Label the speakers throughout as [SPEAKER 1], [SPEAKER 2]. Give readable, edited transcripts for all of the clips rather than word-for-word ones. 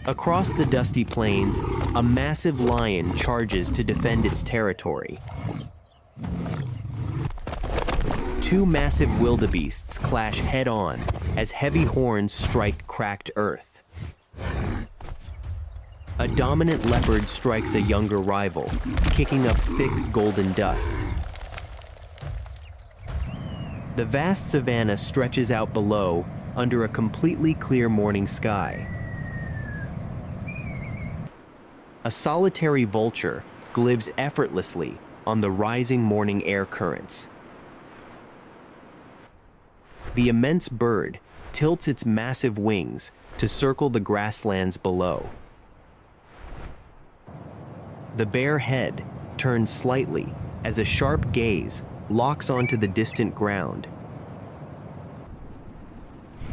[SPEAKER 1] Across the dusty plains, a massive lion charges to defend its territory. Two massive wildebeests clash head-on as heavy horns strike cracked earth. A dominant leopard strikes a younger rival, kicking up thick golden dust. The vast savanna stretches out below under a completely clear morning sky. A solitary vulture glides effortlessly on the rising morning air currents. The immense bird tilts its massive wings to circle the grasslands below. The bare head turns slightly as a sharp gaze locks onto the distant ground.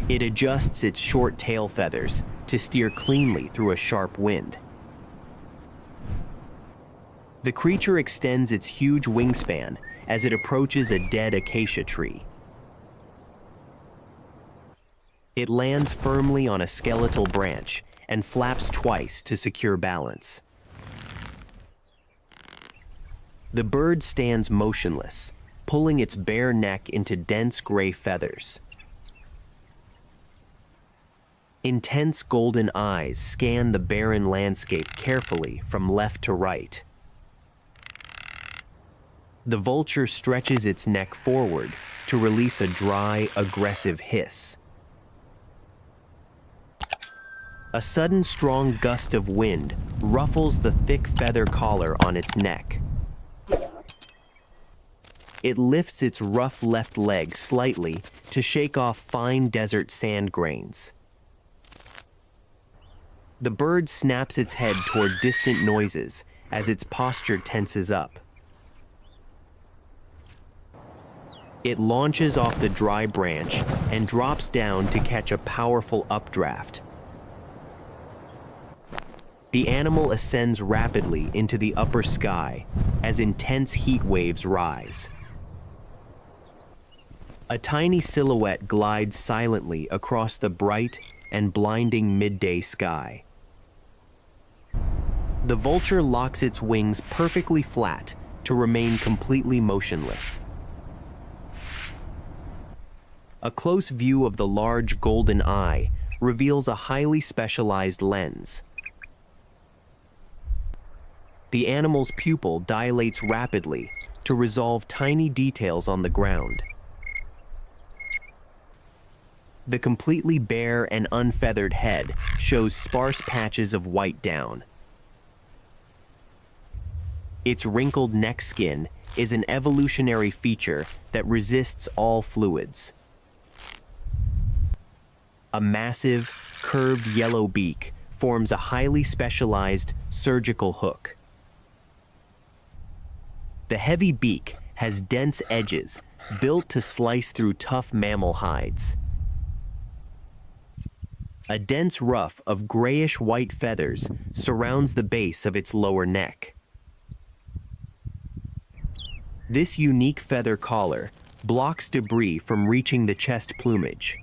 [SPEAKER 1] It adjusts its short tail feathers to steer cleanly through a sharp wind. The creature extends its huge wingspan as it approaches a dead acacia tree. It lands firmly on a skeletal branch and flaps twice to secure balance. The bird stands motionless, pulling its bare neck into dense gray feathers. Intense golden eyes scan the barren landscape carefully from left to right. The vulture stretches its neck forward to release a dry, aggressive hiss. A sudden strong gust of wind ruffles the thick feather collar on its neck. It lifts its rough left leg slightly to shake off fine desert sand grains. The bird snaps its head toward distant noises as its posture tenses up. It launches off the dry branch and drops down to catch a powerful updraft. The animal ascends rapidly into the upper sky as intense heat waves rise. A tiny silhouette glides silently across the bright and blinding midday sky. The vulture locks its wings perfectly flat to remain completely motionless. A close view of the large golden eye reveals a highly specialized lens. The animal's pupil dilates rapidly to resolve tiny details on the ground. The completely bare and unfeathered head shows sparse patches of white down. Its wrinkled neck skin is an evolutionary feature that resists all fluids. A massive, curved yellow beak forms a highly specialized surgical hook. The heavy beak has dense edges built to slice through tough mammal hides. A dense ruff of grayish-white feathers surrounds the base of its lower neck. This unique feather collar blocks debris from reaching the chest plumage.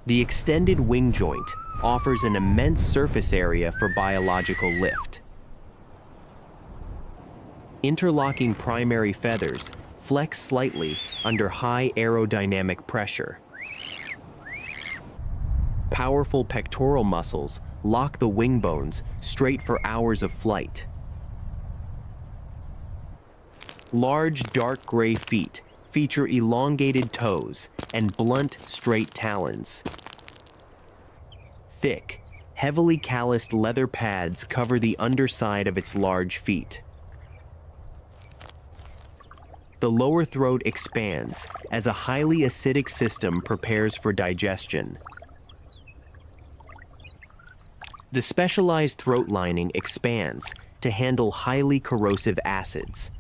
[SPEAKER 1] The extended wing joint offers an immense surface area for biological lift. Interlocking primary feathers flex slightly under high aerodynamic pressure. Powerful pectoral muscles lock the wing bones straight for hours of flight. Large, dark gray feet feature elongated toes and blunt, straight talons. Thick, heavily calloused leather pads cover the underside of its large feet. The lower throat expands as a highly acidic system prepares for digestion. The specialized throat lining expands to handle highly corrosive acids.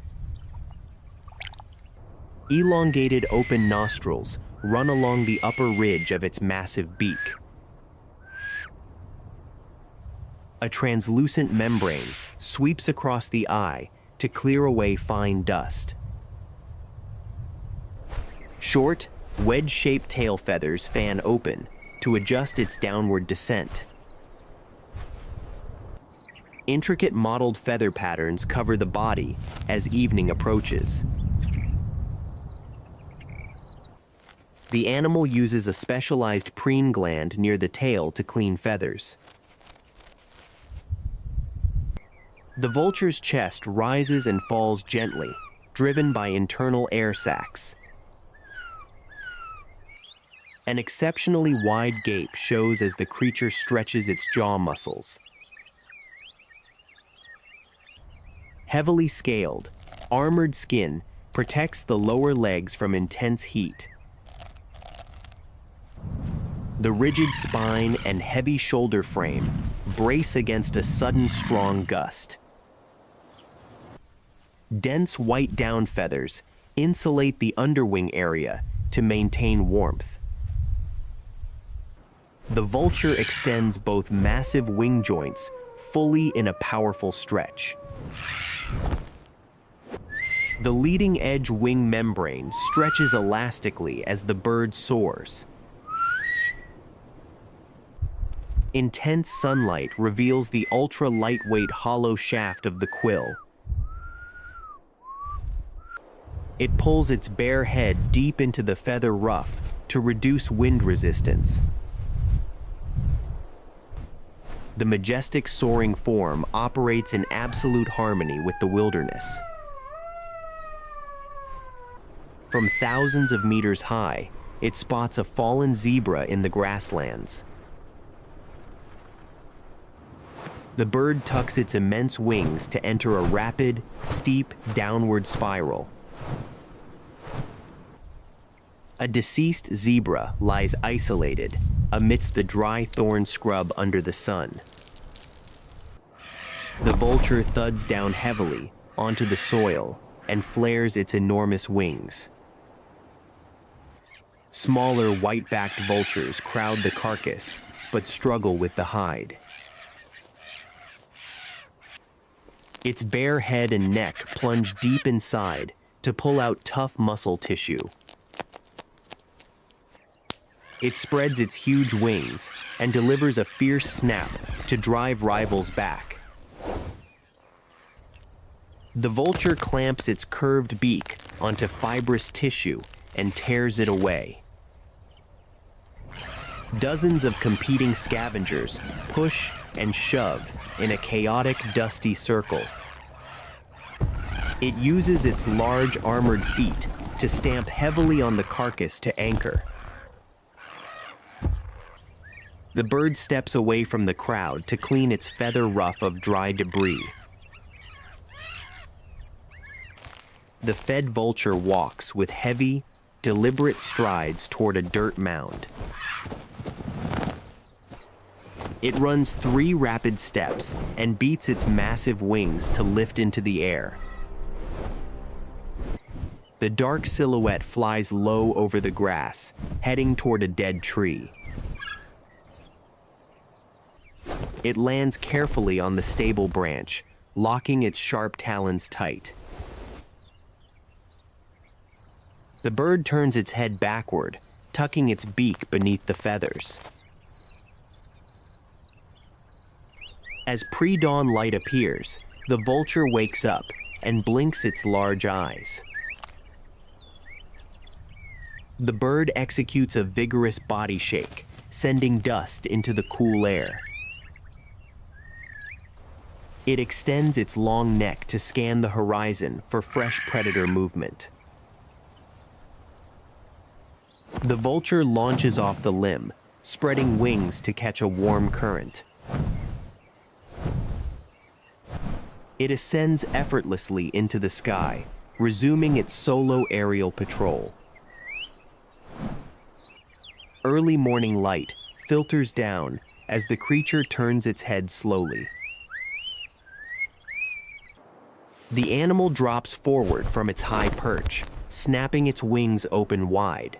[SPEAKER 1] Elongated open nostrils run along the upper ridge of its massive beak. A translucent membrane sweeps across the eye to clear away fine dust. Short, wedge-shaped tail feathers fan open, to adjust its downward descent. Intricate mottled feather patterns cover the body as evening approaches. The animal uses a specialized preen gland near the tail to clean feathers. The vulture's chest rises and falls gently, driven by internal air sacs. An exceptionally wide gape shows as the creature stretches its jaw muscles. Heavily scaled, armored skin protects the lower legs from intense heat. The rigid spine and heavy shoulder frame brace against a sudden strong gust. Dense white down feathers insulate the underwing area to maintain warmth. The vulture extends both massive wing joints fully in a powerful stretch. The leading edge wing membrane stretches elastically as the bird soars. Intense sunlight reveals the ultra-lightweight hollow shaft of the quill. It pulls its bare head deep into the feather ruff to reduce wind resistance. The majestic soaring form operates in absolute harmony with the wilderness. From thousands of meters high, it spots a fallen zebra in the grasslands. The bird tucks its immense wings to enter a rapid, steep, downward spiral. A deceased zebra lies isolated amidst the dry thorn scrub under the sun. The vulture thuds down heavily onto the soil and flares its enormous wings. Smaller white-backed vultures crowd the carcass, but struggle with the hide. Its bare head and neck plunge deep inside to pull out tough muscle tissue. It spreads its huge wings and delivers a fierce snap to drive rivals back. The vulture clamps its curved beak onto fibrous tissue and tears it away. Dozens of competing scavengers push and shove in a chaotic, dusty circle. It uses its large armored feet to stamp heavily on the carcass to anchor. The bird steps away from the crowd to clean its feather ruff of dry debris. The fed vulture walks with heavy, deliberate strides toward a dirt mound. It runs 3 rapid steps and beats its massive wings to lift into the air. The dark silhouette flies low over the grass, heading toward a dead tree. It lands carefully on the stable branch, locking its sharp talons tight. The bird turns its head backward, tucking its beak beneath the feathers. As pre-dawn light appears, the vulture wakes up and blinks its large eyes. The bird executes a vigorous body shake, sending dust into the cool air. It extends its long neck to scan the horizon for fresh predator movement. The vulture launches off the limb, spreading wings to catch a warm current. It ascends effortlessly into the sky, resuming its solo aerial patrol. Early morning light filters down as the creature turns its head slowly. The animal drops forward from its high perch, snapping its wings open wide.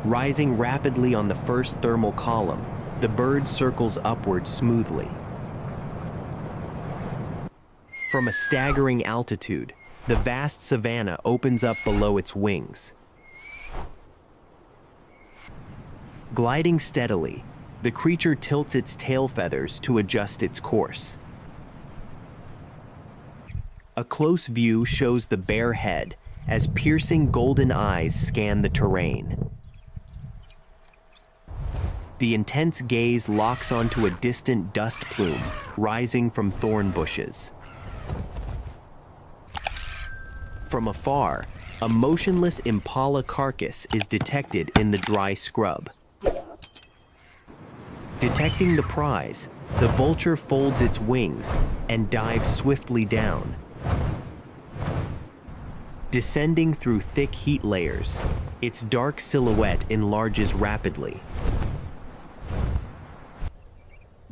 [SPEAKER 1] Rising rapidly on the first thermal column, the bird circles upward smoothly. From a staggering altitude, the vast savanna opens up below its wings. Gliding steadily, the creature tilts its tail feathers to adjust its course. A close view shows the bare head as piercing golden eyes scan the terrain. The intense gaze locks onto a distant dust plume rising from thorn bushes. From afar, a motionless impala carcass is detected in the dry scrub. Detecting the prize, the vulture folds its wings and dives swiftly down. Descending through thick heat layers, its dark silhouette enlarges rapidly.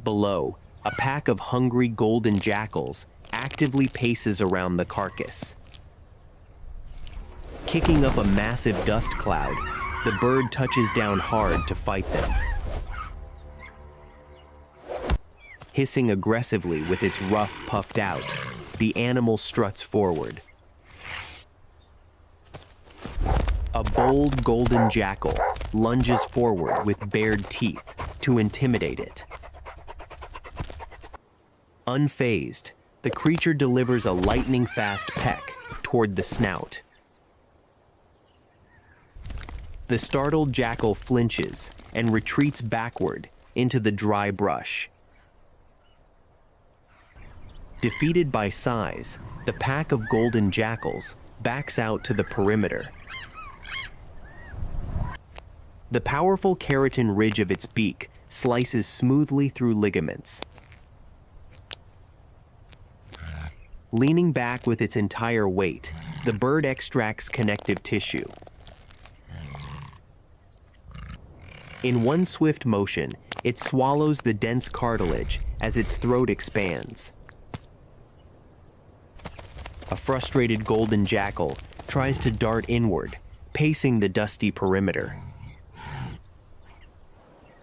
[SPEAKER 1] Below, a pack of hungry golden jackals actively paces around the carcass. Kicking up a massive dust cloud, the bird touches down hard to fight them. Hissing aggressively with its ruff puffed out, the animal struts forward. A bold golden jackal lunges forward with bared teeth to intimidate it. Unfazed, the creature delivers a lightning-fast peck toward the snout. The startled jackal flinches and retreats backward into the dry brush. Defeated by size, the pack of golden jackals backs out to the perimeter. The powerful keratin ridge of its beak slices smoothly through ligaments. Leaning back with its entire weight, the bird extracts connective tissue. In one swift motion, it swallows the dense cartilage as its throat expands. A frustrated golden jackal tries to dart inward, pacing the dusty perimeter.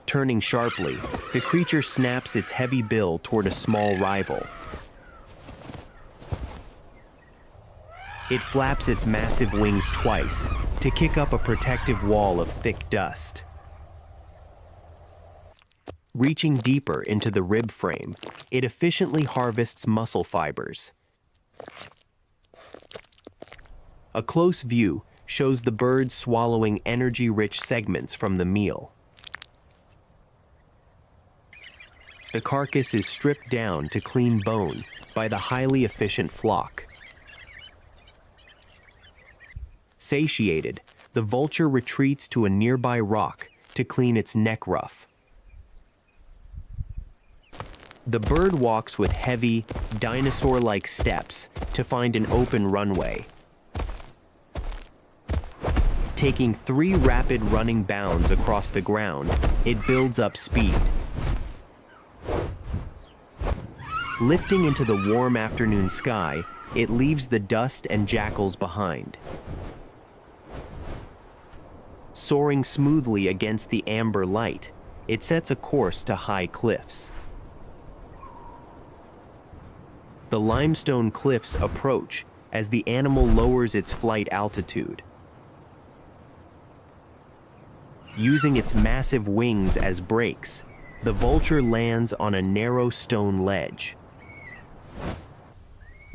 [SPEAKER 1] Turning sharply, the creature snaps its heavy bill toward a small rival. It flaps its massive wings twice to kick up a protective wall of thick dust. Reaching deeper into the rib frame, it efficiently harvests muscle fibers. A close view shows the bird swallowing energy-rich segments from the meal. The carcass is stripped down to clean bone by the highly efficient flock. Satiated, the vulture retreats to a nearby rock to clean its neck ruff. The bird walks with heavy, dinosaur-like steps to find an open runway. Taking 3 rapid running bounds across the ground, it builds up speed. Lifting into the warm afternoon sky, it leaves the dust and jackals behind. Soaring smoothly against the amber light, it sets a course to high cliffs. The limestone cliffs approach as the animal lowers its flight altitude. Using its massive wings as brakes, the vulture lands on a narrow stone ledge.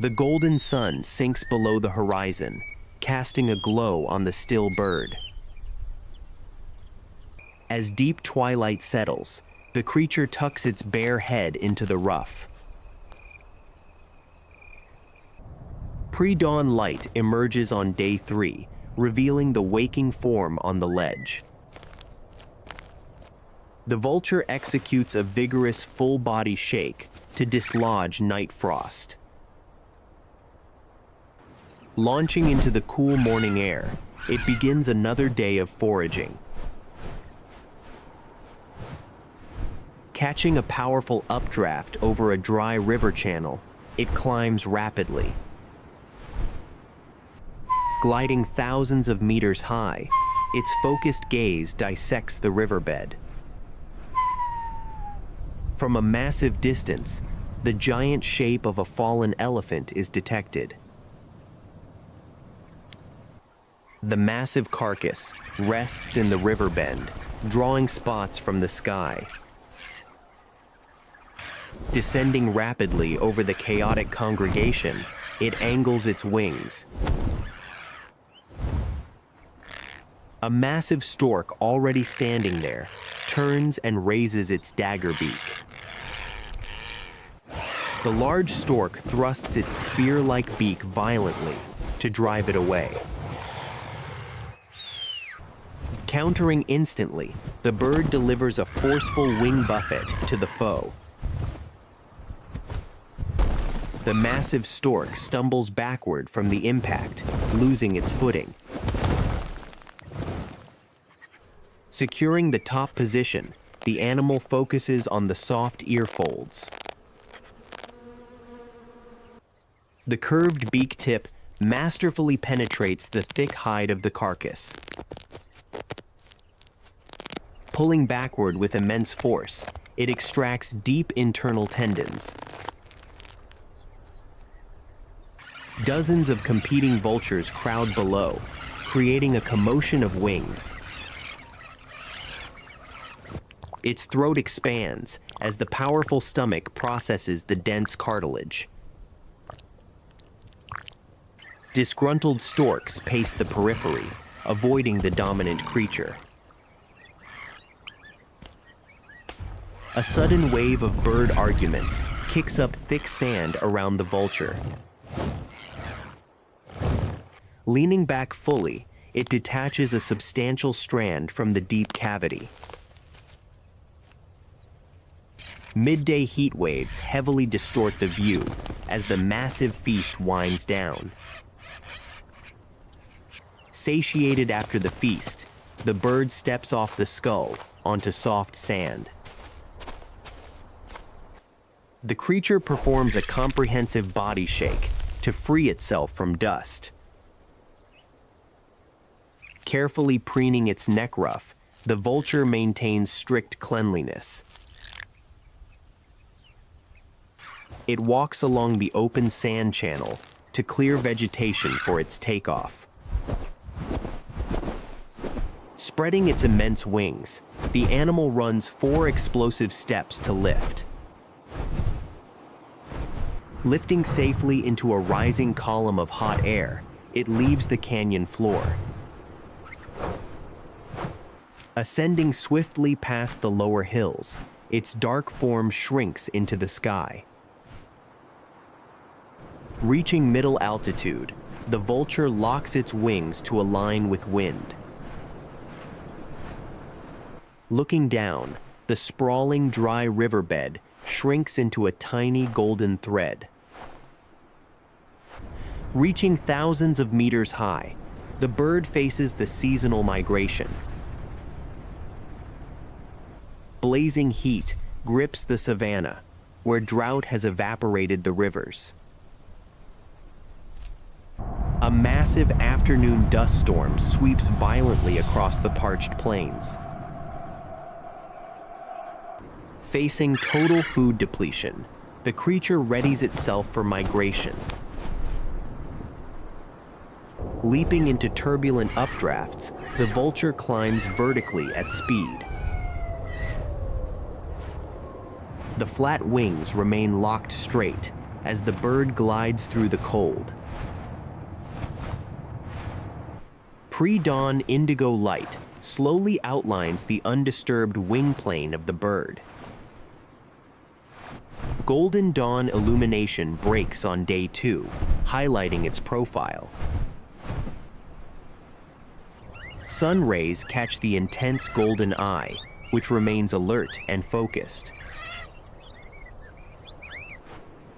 [SPEAKER 1] The golden sun sinks below the horizon, casting a glow on the still bird. As deep twilight settles, the creature tucks its bare head into the ruff. Pre-dawn light emerges on day 3, revealing the waking form on the ledge. The vulture executes a vigorous full-body shake to dislodge night frost. Launching into the cool morning air, it begins another day of foraging. Catching a powerful updraft over a dry river channel, it climbs rapidly. Gliding thousands of meters high, its focused gaze dissects the riverbed. From a massive distance, the giant shape of a fallen elephant is detected. The massive carcass rests in the river bend, drawing spots from the sky. Descending rapidly over the chaotic congregation, it angles its wings. A massive stork already standing there turns and raises its dagger beak. The large stork thrusts its spear-like beak violently to drive it away. Countering instantly, the bird delivers a forceful wing buffet to the foe. The massive stork stumbles backward from the impact, losing its footing. Securing the top position, the animal focuses on the soft ear folds. The curved beak tip masterfully penetrates the thick hide of the carcass. Pulling backward with immense force, it extracts deep internal tendons. Dozens of competing vultures crowd below, creating a commotion of wings. Its throat expands as the powerful stomach processes the dense cartilage. Disgruntled storks pace the periphery, avoiding the dominant creature. A sudden wave of bird arguments kicks up thick sand around the vulture. Leaning back fully, it detaches a substantial strand from the deep cavity. Midday heat waves heavily distort the view as the massive feast winds down. Satiated after the feast, the bird steps off the skull onto soft sand. The creature performs a comprehensive body shake to free itself from dust. Carefully preening its neck ruff, the vulture maintains strict cleanliness. It walks along the open sand channel to clear vegetation for its takeoff. Spreading its immense wings, the animal runs 4 explosive steps to lift. Lifting safely into a rising column of hot air, it leaves the canyon floor. Ascending swiftly past the lower hills, its dark form shrinks into the sky. Reaching middle altitude, the vulture locks its wings to align with wind. Looking down, the sprawling dry riverbed shrinks into a tiny golden thread. Reaching thousands of meters high, the bird faces the seasonal migration. Blazing heat grips the savanna, where drought has evaporated the rivers. A massive afternoon dust storm sweeps violently across the parched plains. Facing total food depletion, the creature readies itself for migration. Leaping into turbulent updrafts, the vulture climbs vertically at speed. The flat wings remain locked straight as the bird glides through the cold. Pre-dawn indigo light slowly outlines the undisturbed wing plane of the bird. Golden dawn illumination breaks on day 2, highlighting its profile. Sun rays catch the intense golden eye, which remains alert and focused.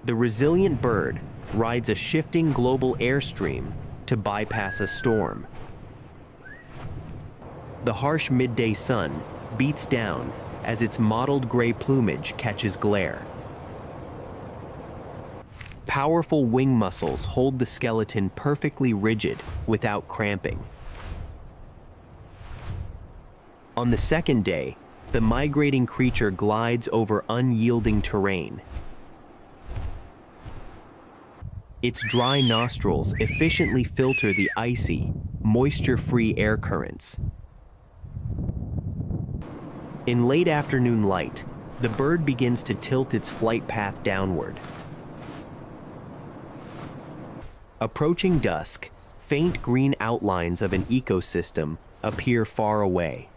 [SPEAKER 1] The resilient bird rides a shifting global airstream to bypass a storm. The harsh midday sun beats down as its mottled gray plumage catches glare. Powerful wing muscles hold the skeleton perfectly rigid without cramping. On the second day, the migrating creature glides over unyielding terrain. Its dry nostrils efficiently filter the icy, moisture-free air currents. In late afternoon light, the bird begins to tilt its flight path downward. Approaching dusk, faint green outlines of an ecosystem appear far away.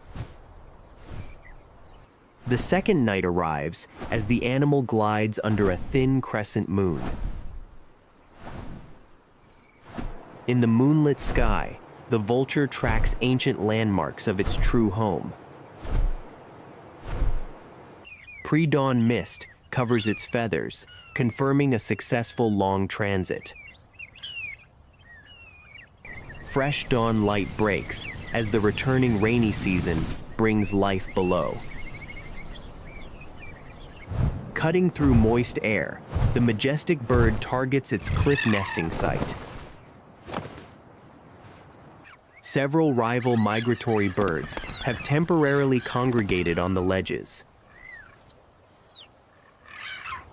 [SPEAKER 1] The second night arrives as the animal glides under a thin crescent moon. In the moonlit sky, the vulture tracks ancient landmarks of its true home. Pre-dawn mist covers its feathers, confirming a successful long transit. Fresh dawn light breaks as the returning rainy season brings life below. Cutting through moist air, the majestic bird targets its cliff nesting site. Several rival migratory birds have temporarily congregated on the ledges.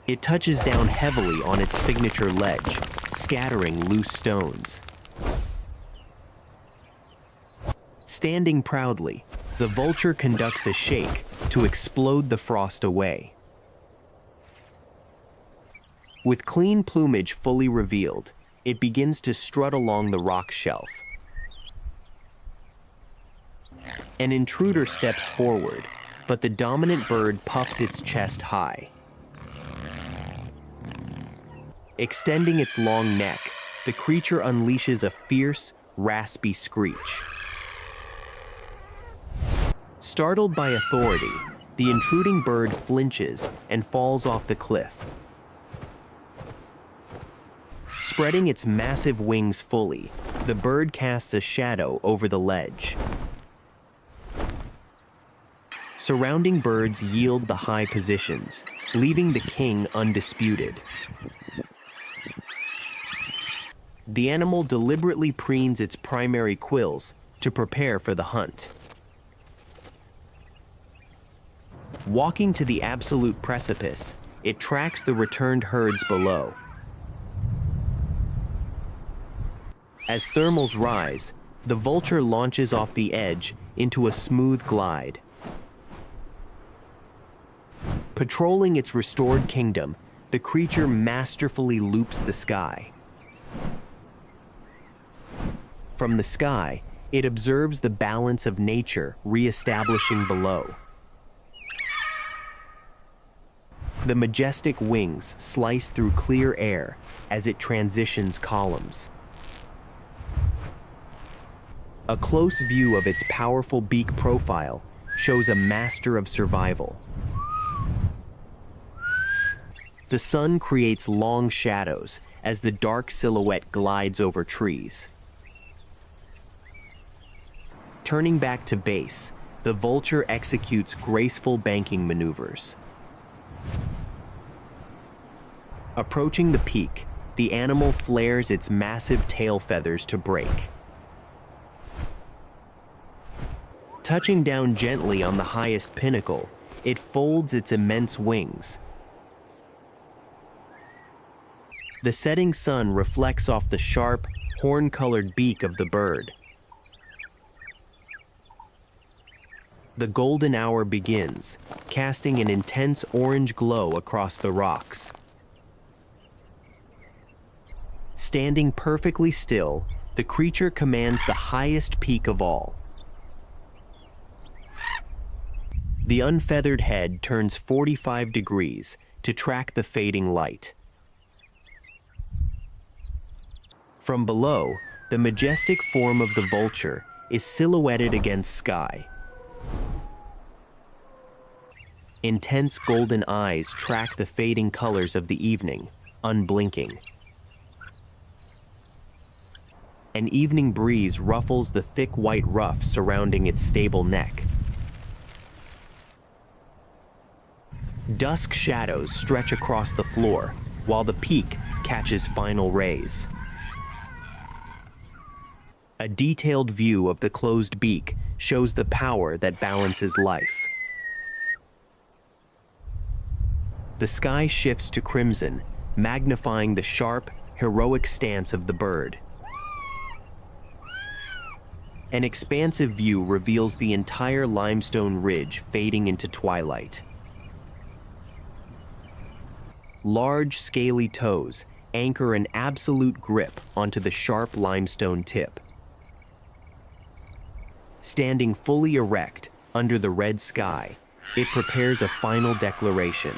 [SPEAKER 1] It touches down heavily on its signature ledge, scattering loose stones. Standing proudly, the vulture conducts a shake to explode the frost away. With clean plumage fully revealed, it begins to strut along the rock shelf. An intruder steps forward, but the dominant bird puffs its chest high. Extending its long neck, the creature unleashes a fierce, raspy screech. Startled by authority, the intruding bird flinches and falls off the cliff. Spreading its massive wings fully, the bird casts a shadow over the ledge. Surrounding birds yield the high positions, leaving the king undisputed. The animal deliberately preens its primary quills to prepare for the hunt. Walking to the absolute precipice, it tracks the returned herds below. As thermals rise, the vulture launches off the edge into a smooth glide. Patrolling its restored kingdom, the creature masterfully loops the sky. From the sky, it observes the balance of nature re-establishing below. The majestic wings slice through clear air as it transitions columns. A close view of its powerful beak profile shows a master of survival. The sun creates long shadows as the dark silhouette glides over trees. Turning back to base, the vulture executes graceful banking maneuvers. Approaching the peak, the animal flares its massive tail feathers to break. Touching down gently on the highest pinnacle, it folds its immense wings. The setting sun reflects off the sharp, horn-colored beak of the bird. The golden hour begins, casting an intense orange glow across the rocks. Standing perfectly still, the creature commands the highest peak of all. The unfeathered head turns 45 degrees to track the fading light. From below, the majestic form of the vulture is silhouetted against sky. Intense golden eyes track the fading colors of the evening, unblinking. An evening breeze ruffles the thick white ruff surrounding its stable neck. Dusk shadows stretch across the floor, while the peak catches final rays. A detailed view of the closed beak shows the power that balances life. The sky shifts to crimson, magnifying the sharp, heroic stance of the bird. An expansive view reveals the entire limestone ridge fading into twilight. Large, scaly toes anchor an absolute grip onto the sharp limestone tip. Standing fully erect under the red sky, it prepares a final declaration.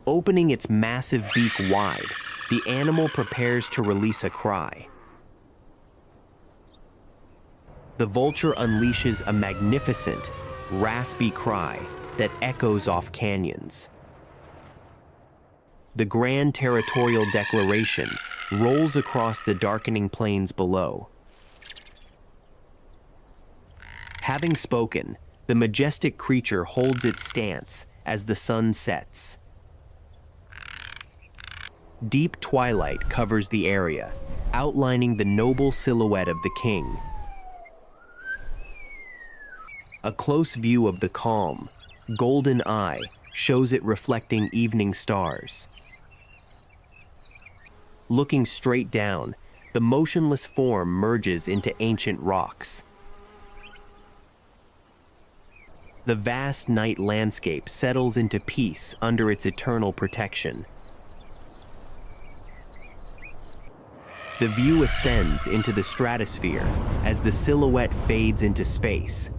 [SPEAKER 1] Opening its massive beak wide, the animal prepares to release a cry. The vulture unleashes a magnificent, raspy cry that echoes off canyons. The grand territorial declaration rolls across the darkening plains below. Having spoken, the majestic creature holds its stance as the sun sets. Deep twilight covers the area, outlining the noble silhouette of the king. A close view of the calm, golden eye shows it reflecting evening stars. Looking straight down, the motionless form merges into ancient rocks. The vast night landscape settles into peace under its eternal protection. The view ascends into the stratosphere as the silhouette fades into space,